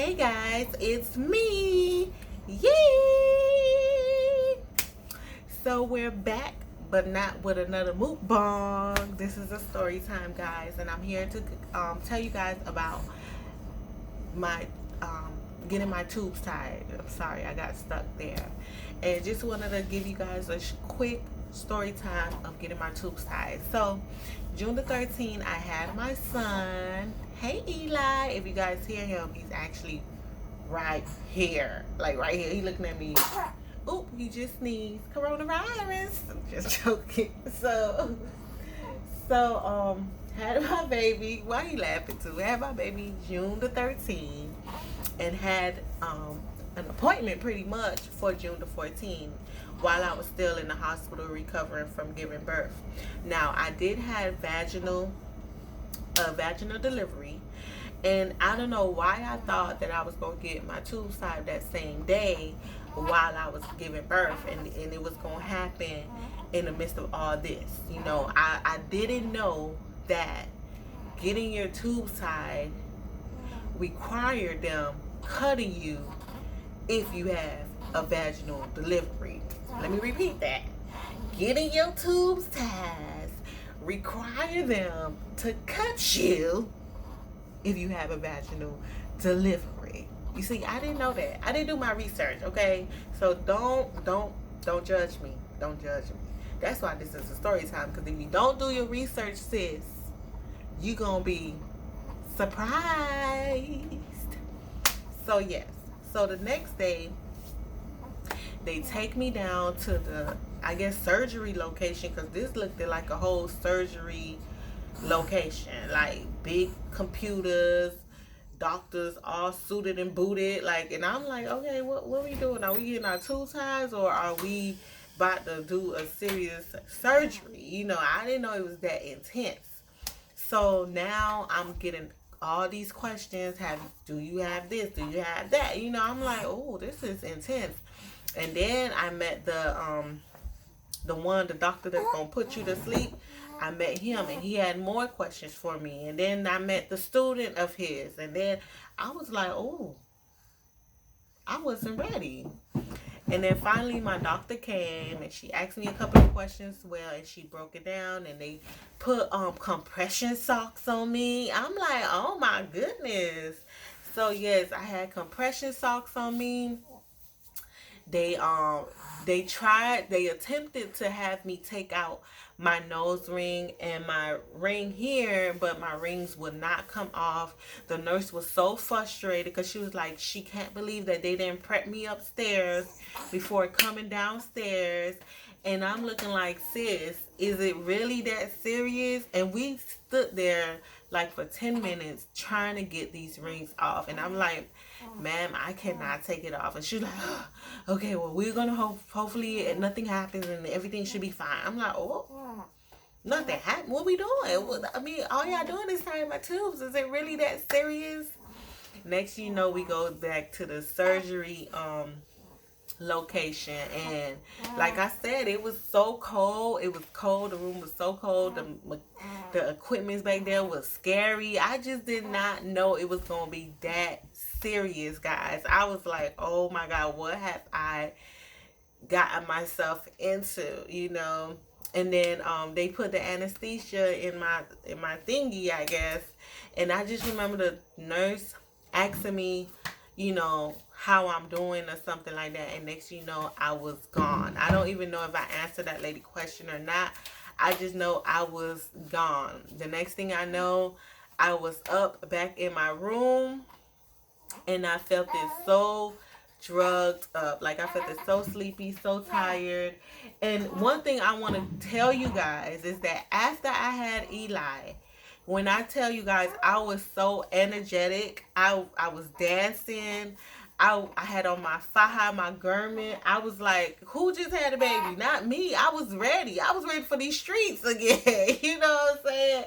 Hey guys, it's me. Yay! So we're back, but not with another mukbang. This is a story time, guys, and I'm here to tell you guys about my um, getting my tubes tied. I'm sorry, I got stuck there, and just wanted to give you guys a quick story time of getting my tubes tied. So, June the 13th, I had my son. Hey Eli, if you guys hear him, he's actually right here, like right here. He looking at me. Oop, he just sneezed. Coronavirus. I'm just joking. So, had my baby. Why are you laughing too? Had my baby June the 13th, and had an appointment pretty much for June the 14th while I was still in the hospital recovering from giving birth. Now, I did have vaginal delivery, and I don't know why I thought that I was going to get my tubes tied that same day while I was giving birth, and it was going to happen in the midst of all this. I didn't know that getting your tubes tied required them cutting you if you have a vaginal delivery. Let me repeat that. Getting your tubes tied require them to cut you if you have a vaginal delivery. You see, I didn't know that. I didn't do my research, okay? So don't judge me. Don't judge me. That's why this is a story time, because if you don't do your research, sis, you gonna be surprised. So yes. So the next day, they take me down to the, I guess, surgery location, because this looked like a whole surgery location, like big computers, doctors all suited and booted, like, and I'm like, okay, what are we doing? Are we getting our tube ties, or are we about to do a serious surgery? I didn't know it was that intense. So now I'm getting all these questions. Do you have this? Do you have that? I'm like, oh, this is intense. And then I met the doctor that's gonna put you to sleep. I met him, and he had more questions for me. And then I met the student of his, and then I was like, oh, I wasn't ready. And then finally my doctor came, and she asked me a couple of questions as well, and she broke it down, and they put compression socks on me. I'm like, oh my goodness. So yes, I had compression socks on me. They attempted to have me take out my nose ring and my ring here, but my rings would not come off. The nurse was so frustrated, because she was like, she can't believe that they didn't prep me upstairs before coming downstairs. And I'm looking like, sis, is it really that serious? And we stood there like for 10 minutes trying to get these rings off. And I'm like, ma'am, I cannot take it off. And she's like, oh, okay, well, we're going to hopefully nothing happens and everything should be fine. I'm like, oh, nothing happened. What we doing? I mean, all y'all doing is tying my tubes. Is it really that serious? Next, we go back to the surgery location, and like I said, it was so cold. It was cold. The room was so cold. The equipment back there was scary. I just did not know it was gonna be that serious, guys. I was like, oh my god, what have I gotten myself into? And then they put the anesthesia in my thingy, I guess. And I just remember the nurse asking me, how I'm doing or something like that. And next I was gone. I don't even know if I answered that lady question or not. I just know I was gone. The next thing I know, I was up back in my room, and I felt it so drugged up. Like, I felt it so sleepy, so tired. And one thing I want to tell you guys is that after I had Eli, when I tell you guys, I was so energetic. I was dancing. I had on my faja, my garment. I was like, who just had a baby? Not me. I was ready. I was ready for these streets again. You know what I'm saying?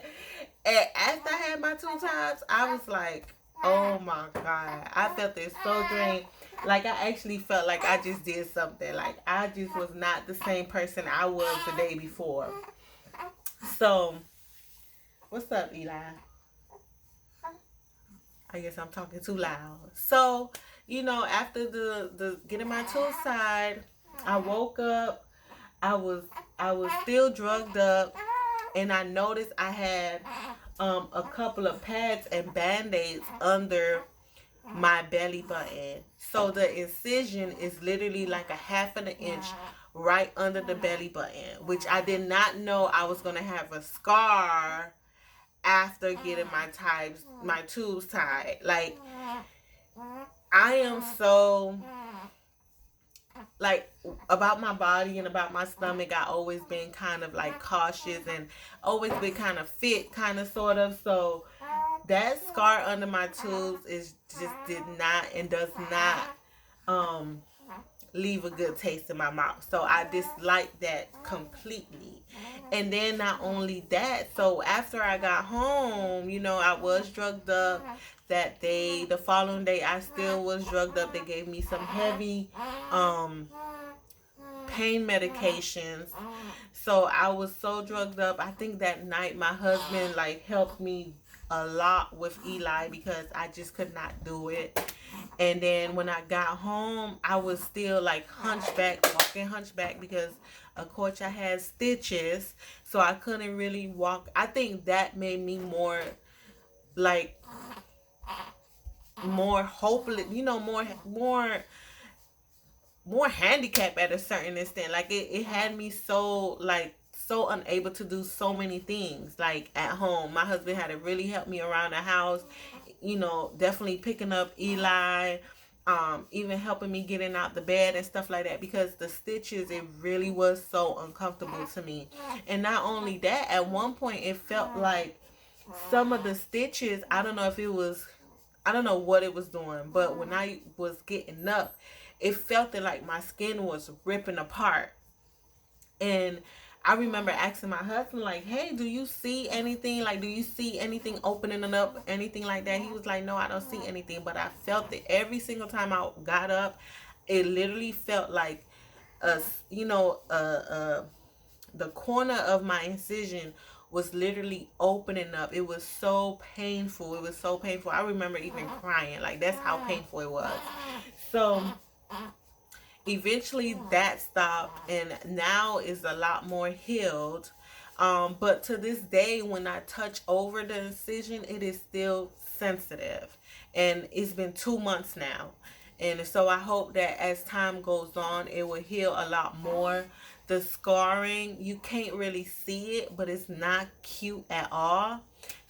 And after I had my 2 times, I was like, oh my God. I felt it so drained. Like, I actually felt like I just did something. Like, I just was not the same person I was the day before. So, what's up, Eli? I guess I'm talking too loud. So, after the getting my tubes tied, I woke up. I was I was still drugged up, and I noticed I had a couple of pads and band-aids under my belly button. So the incision is literally like a half of an inch right under the belly button, which I did not know I was gonna have a scar after getting my tubes tied. Like, I am so, like, about my body and about my stomach. I always been kind of like cautious and always been kind of fit, kind of sort of. So that scar under my tubes is just did not and does not um leave a good taste in my mouth. So I dislike that completely. And then not only that, so after I got home, I was drugged up that day. The following day I still was drugged up. They gave me some heavy pain medications. So I was so drugged up. I think that night my husband like helped me a lot with Eli because I just could not do it. And then when I got home, I was still like hunchback, walking hunchback because of course I had stitches, so I couldn't really walk. I think that made me more like more hopeless, more handicapped at a certain extent. Like it had me so unable to do so many things like at home. My husband had to really help me around the house, definitely picking up Eli, even helping me getting out the bed and stuff like that because the stitches, it really was so uncomfortable to me. And not only that, at one point it felt like some of the stitches, I don't know what it was doing, but when I was getting up, it felt like my skin was ripping apart. And I remember asking my husband, like, hey, do you see anything? Like, do you see anything opening up, anything like that? He was like, no, I don't see anything. But I felt it every single time I got up. It literally felt like, a, you know, the corner of my incision was literally opening up. It was so painful. It was so painful. I remember even crying. Like, that's how painful it was. So eventually that stopped, and now is a lot more healed. But to this day, when I touch over the incision, it is still sensitive. And it's been 2 months now. And so I hope that as time goes on, it will heal a lot more. The scarring, you can't really see it, but it's not cute at all.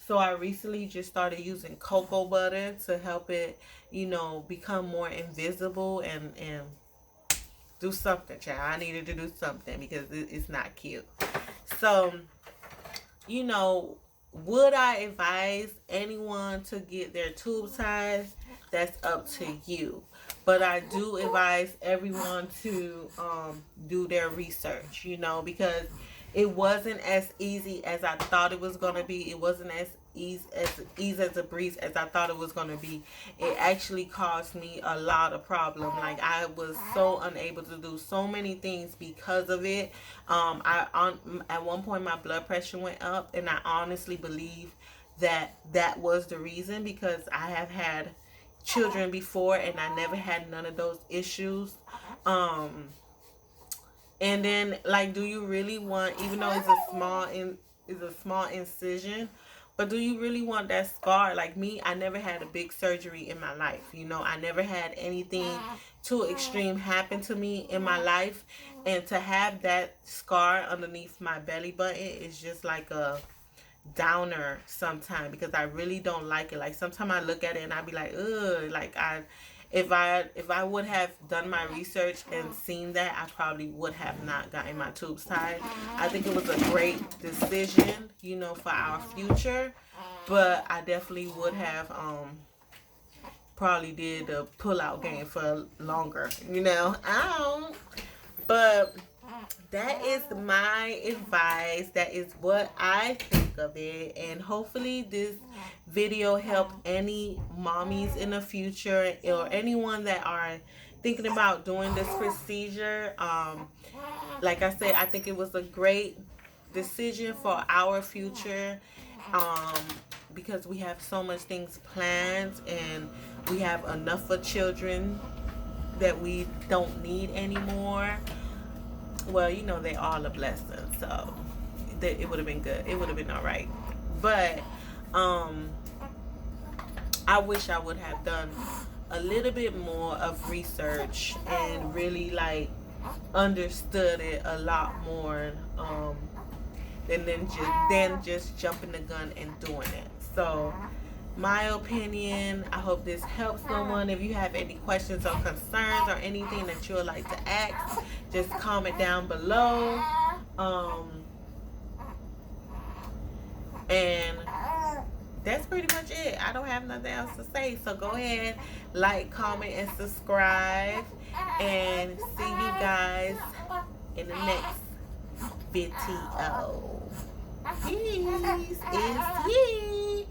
So I recently just started using cocoa butter to help it, become more invisible and do something, child. I needed to do something because it's not cute. So, would I advise anyone to get their tube tied? That's up to you. But I do advise everyone to do their research, because it wasn't as easy as I thought it was going to be. It wasn't as easy as a breeze as I thought it was going to be. It actually caused me a lot of problem. Like, I was so unable to do so many things because of it. At one point my blood pressure went up, and I honestly believe that was the reason, because I have had children before and I never had none of those issues. And then, like, do you really want, even though it's a small incision, but do you really want that scar? Like me, I never had a big surgery in my life. I never had anything too extreme happen to me in my life. And to have that scar underneath my belly button is just like a downer sometimes, because I really don't like it. Like, sometimes I look at it and I be like, ugh. Like, if I would have done my research and seen that, I probably would have not gotten my tubes tied. I think it was a great decision, for our future. But I definitely would have probably did the pull-out game for longer, I don't. But that is my advice. That is what I think of it. And hopefully this video helped any mommies in the future, or anyone that are thinking about doing this procedure. Like I said, I think it was a great decision for our future. because we have so much things planned and we have enough for children that we don't need anymore. Well, you know, they all a blessing, so it would have been good. It would have been all right. But I wish I would have done a little bit more of research and really like understood it a lot more, than just jumping the gun and doing it. So my opinion, I hope this helps someone. If you have any questions or concerns or anything that you would like to ask, just comment down below. And that's pretty much it. I don't have nothing else to say. So go ahead, like, comment, and subscribe. And see you guys in the next video. Peace is he. Me.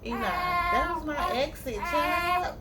Eli, that was my exit, child.